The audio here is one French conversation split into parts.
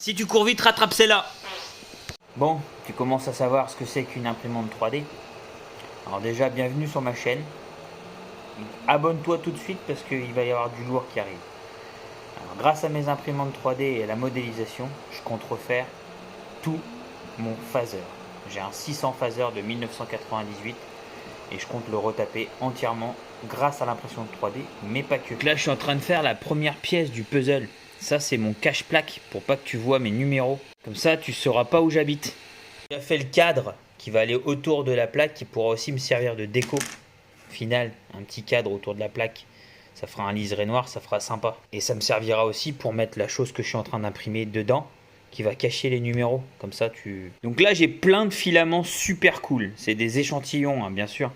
Si tu cours vite, rattrape celle-là. Bon, tu commences à savoir ce que c'est qu'une imprimante 3D. Alors déjà, bienvenue sur ma chaîne. Abonne-toi tout de suite parce qu'il va y avoir du lourd qui arrive. Alors, grâce à mes imprimantes 3D et à la modélisation, je compte refaire tout mon phaser. J'ai un 600 phaser de 1998 et je compte le retaper entièrement grâce à l'impression de 3D, mais pas que. Donc là, je suis en train de faire la première pièce du puzzle. Ça, c'est mon cache-plaque pour pas que tu vois mes numéros. Comme ça, tu sauras pas où j'habite. J'ai fait le cadre qui va aller autour de la plaque qui pourra aussi me servir de déco. Final, un petit cadre autour de la plaque. Ça fera un liseré noir, ça fera sympa. Et ça me servira aussi pour mettre la chose que je suis en train d'imprimer dedans, qui va cacher les numéros. Comme ça, tu... Donc là, j'ai plein de filaments super cool. C'est des échantillons, hein, bien sûr.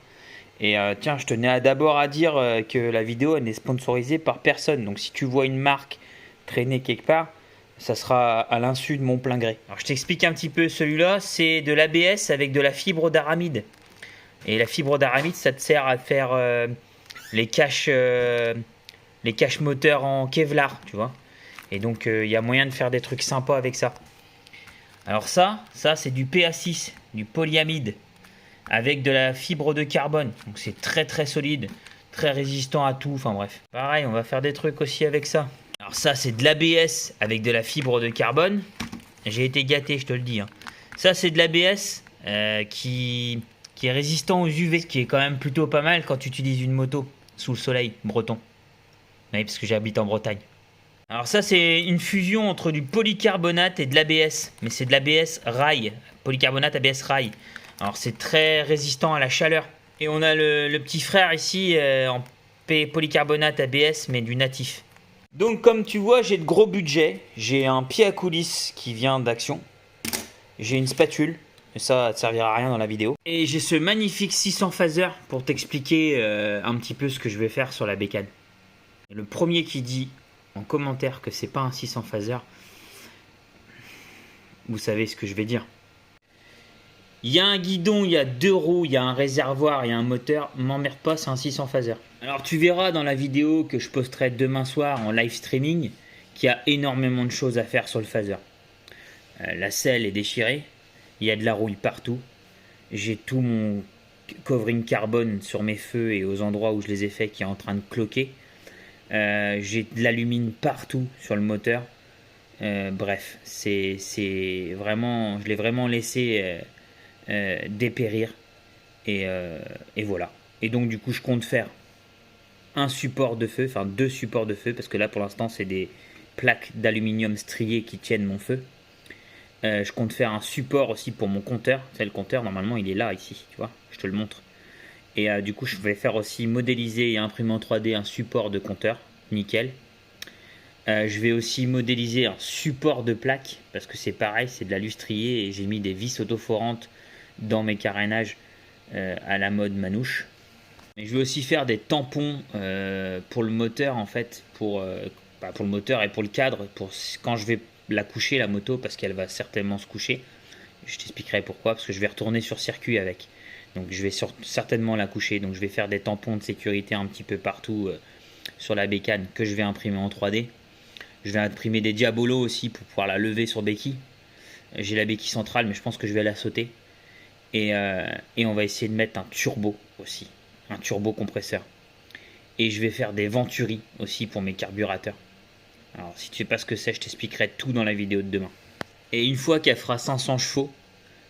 Et tiens, je tenais d'abord à dire que la vidéo, elle n'est sponsorisée par personne. Donc si tu vois une marque traîner quelque part, ça sera à l'insu de mon plein gré. Alors je t'explique un petit peu, celui-là, c'est de l'ABS avec de la fibre d'aramide. Et la fibre d'aramide, ça te sert à faire les caches moteurs en Kevlar, tu vois. Et donc il y a moyen de faire des trucs sympas avec ça. Alors ça c'est du PA6, du polyamide, avec de la fibre de carbone. Donc c'est très très solide, très résistant à tout, enfin bref. Pareil, on va faire des trucs aussi avec ça. Alors ça c'est de l'ABS avec de la fibre de carbone. J'ai été gâté, je te le dis, hein. Ça c'est de l'ABS qui est résistant aux UV, ce qui est quand même plutôt pas mal quand tu utilises une moto sous le soleil breton. Oui, parce que j'habite en Bretagne. Alors ça c'est une fusion entre du polycarbonate et de l'ABS, mais c'est de l'ABS rail, polycarbonate ABS rail. Alors c'est très résistant à la chaleur. Et on a le petit frère ici en polycarbonate ABS, mais du natif. Donc comme tu vois, j'ai de gros budgets. J'ai un pied à coulisses qui vient d'Action. J'ai une spatule, mais ça ne servira à rien dans la vidéo. Et j'ai ce magnifique 600 phaser pour t'expliquer un petit peu ce que je vais faire sur la bécane. Et le premier qui dit en commentaire que c'est pas un 600 phaser, vous savez ce que je vais dire. Il y a un guidon, il y a deux roues, il y a un réservoir, il y a un moteur. M'emmerde pas, c'est un 600 phaser. Alors tu verras dans la vidéo que je posterai demain soir en live streaming qu'il y a énormément de choses à faire sur le phaser. La selle est déchirée, il y a de la rouille partout. J'ai tout mon covering carbone sur mes feux et aux endroits où je les ai faits qui est en train de cloquer. J'ai de l'alumine partout sur le moteur. Bref, c'est vraiment, je l'ai vraiment laissé dépérir et voilà. Et donc du coup je compte faire un support de feu, enfin 2 supports de feu, parce que là pour l'instant c'est des plaques d'aluminium striées qui tiennent mon feu. Je compte faire un support aussi pour mon compteur. C'est le compteur, normalement il est là ici, tu vois, je te le montre. Et du coup je vais faire aussi modéliser et imprimer en 3D un support de compteur, nickel. Je vais aussi modéliser un support de plaque, parce que c'est pareil, c'est de l'alu strié et j'ai mis des vis autoforantes dans mes carénages à la mode manouche. Et je vais aussi faire des tampons pour le moteur en fait, pour le moteur et pour le cadre, pour quand je vais la coucher la moto, parce qu'elle va certainement se coucher. Je t'expliquerai pourquoi, parce que je vais retourner sur circuit avec. Donc je vais certainement la coucher, donc je vais faire des tampons de sécurité un petit peu partout sur la bécane que je vais imprimer en 3D. Je vais imprimer des diabolos aussi pour pouvoir la lever sur béquille. J'ai la béquille centrale, mais je pense que je vais la sauter. Et on va essayer de mettre un turbo aussi, un turbo compresseur. Et je vais faire des venturis aussi pour mes carburateurs. Alors si tu sais pas ce que c'est, je t'expliquerai tout dans la vidéo de demain. Et une fois qu'elle fera 500 chevaux,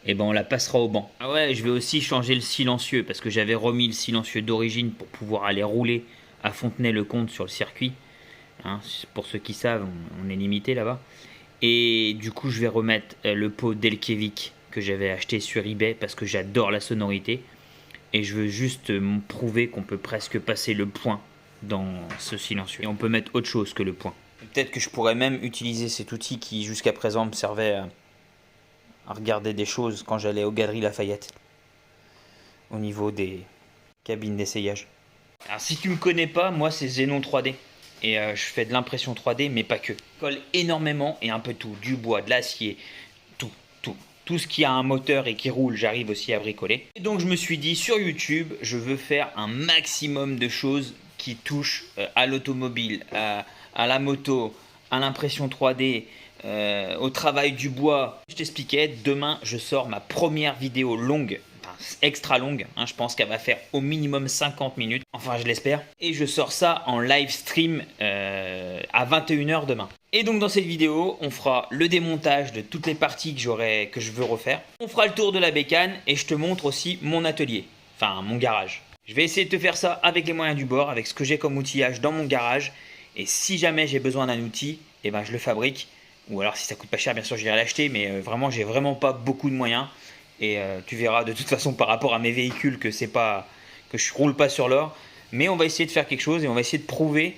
et ben on la passera au banc. Ah ouais, je vais aussi changer le silencieux, parce que j'avais remis le silencieux d'origine pour pouvoir aller rouler à Fontenay-le-Comte sur le circuit. Hein, pour ceux qui savent, on est limité là-bas. Et du coup, je vais remettre le pot Delkevik que j'avais acheté sur eBay parce que j'adore la sonorité. Et je veux juste me prouver qu'on peut presque passer le point dans ce silencieux. Et on peut mettre autre chose que le point. Peut-être que je pourrais même utiliser cet outil qui jusqu'à présent me servait à regarder des choses quand j'allais aux Galeries Lafayette. Au niveau des cabines d'essayage. Alors si tu me connais pas, moi c'est Xenon 3D. Et je fais de l'impression 3D, mais pas que. Je colle énormément et un peu tout. Du bois, de l'acier, tout. Tout ce qui a un moteur et qui roule, j'arrive aussi à bricoler. Et donc je me suis dit, sur YouTube, je veux faire un maximum de choses qui touchent à l'automobile, à la moto, à l'impression 3D, au travail du bois. Je t'expliquais, demain je sors ma première vidéo longue, enfin extra longue, hein, je pense qu'elle va faire au minimum 50 minutes, enfin je l'espère. Et je sors ça en live stream à 21 h demain. Et donc dans cette vidéo, on fera le démontage de toutes les parties que je veux refaire. On fera le tour de la bécane et je te montre aussi mon atelier, enfin mon garage. Je vais essayer de te faire ça avec les moyens du bord, avec ce que j'ai comme outillage dans mon garage. Et si jamais j'ai besoin d'un outil, eh ben je le fabrique. Ou alors si ça coûte pas cher, bien sûr je vais l'acheter, mais vraiment j'ai vraiment pas beaucoup de moyens. Et tu verras de toute façon par rapport à mes véhicules que je roule pas sur l'or. Mais on va essayer de faire quelque chose et on va essayer de prouver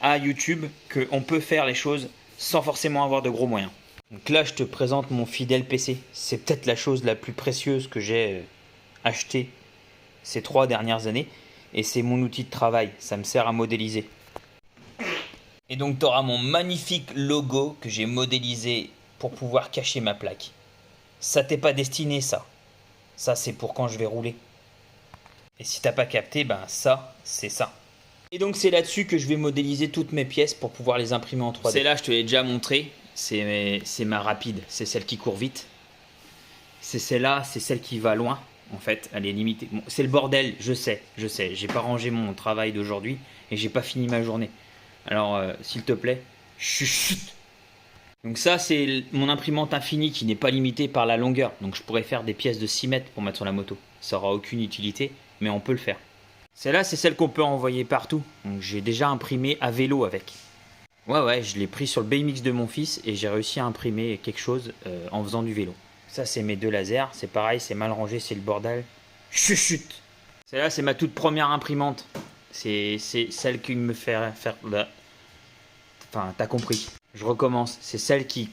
à YouTube qu'on peut faire les choses sans forcément avoir de gros moyens. Donc là je te présente mon fidèle PC. C'est peut-être la chose la plus précieuse que j'ai achetée ces 3 dernières années. Et c'est mon outil de travail, ça me sert à modéliser. Et donc tu auras mon magnifique logo que j'ai modélisé pour pouvoir cacher ma plaque. Ça t'est pas destiné ça. Ça c'est pour quand je vais rouler. Et si t'as pas capté, ben ça, c'est ça. Et donc c'est là-dessus que je vais modéliser toutes mes pièces pour pouvoir les imprimer en 3D. Celle-là je te l'ai déjà montré, c'est ma rapide, c'est celle qui court vite. C'est celle-là, c'est celle qui va loin. En fait, elle est limitée. Bon, c'est le bordel, je sais. J'ai pas rangé mon travail d'aujourd'hui et j'ai pas fini ma journée. Alors, s'il te plaît, chut. Donc ça, c'est mon imprimante infinie qui n'est pas limitée par la longueur. Donc je pourrais faire des pièces de 6 mètres pour mettre sur la moto. Ça aura aucune utilité, mais on peut le faire. Celle-là, c'est celle qu'on peut envoyer partout. Donc j'ai déjà imprimé à vélo avec. Ouais, je l'ai pris sur le BMX de mon fils et j'ai réussi à imprimer quelque chose en faisant du vélo. Ça, c'est mes 2 lasers. C'est pareil, c'est mal rangé, c'est le bordel. Chut. Celle-là, c'est ma toute première imprimante. C'est celle qui me fait faire... Enfin, t'as compris. Je recommence. C'est celle qui...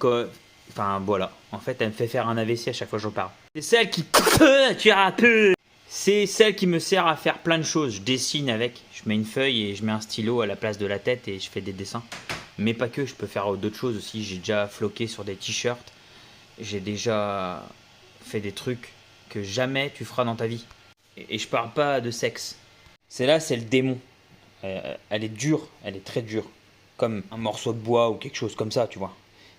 Enfin, voilà. En fait, elle me fait faire un AVC à chaque fois que je parle. C'est celle qui... C'est celle qui me sert à faire plein de choses. Je dessine avec. Je mets une feuille et je mets un stylo à la place de la tête et je fais des dessins. Mais pas que, je peux faire d'autres choses aussi. J'ai déjà floqué sur des t-shirts. J'ai déjà fait des trucs que jamais tu feras dans ta vie. Et je parle pas de sexe. Celle-là, c'est le démon. Elle est dure, elle est très dure. Comme un morceau de bois ou quelque chose comme ça, tu vois.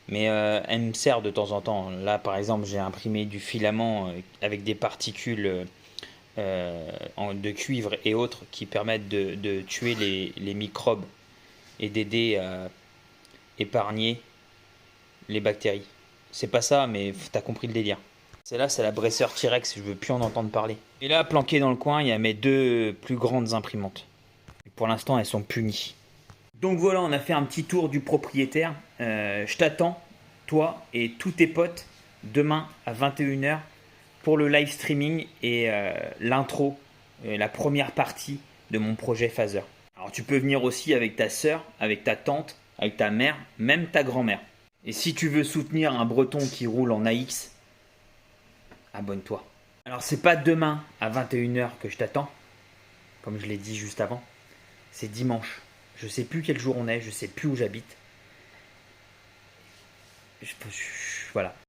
Mais elle me sert de temps en temps. Là, par exemple, j'ai imprimé du filament avec des particules de cuivre et autres qui permettent de tuer les microbes et d'aider à épargner les bactéries. C'est pas ça, mais t'as compris le délire. Celle-là, c'est la Bresser T-Rex, je veux plus en entendre parler. Et là, planqué dans le coin, il y a mes 2 plus grandes imprimantes. Et pour l'instant, elles sont punies. Donc voilà, on a fait un petit tour du propriétaire. Je t'attends, toi et tous tes potes, demain à 21 h pour le live streaming et l'intro, la première partie de mon projet Phaser. Alors tu peux venir aussi avec ta soeur, avec ta tante, avec ta mère, même ta grand-mère. Et si tu veux soutenir un breton qui roule en AX, abonne-toi. Alors c'est pas demain à 21 h que je t'attends, comme je l'ai dit juste avant, c'est dimanche. Je sais plus quel jour on est, je sais plus où j'habite. Voilà.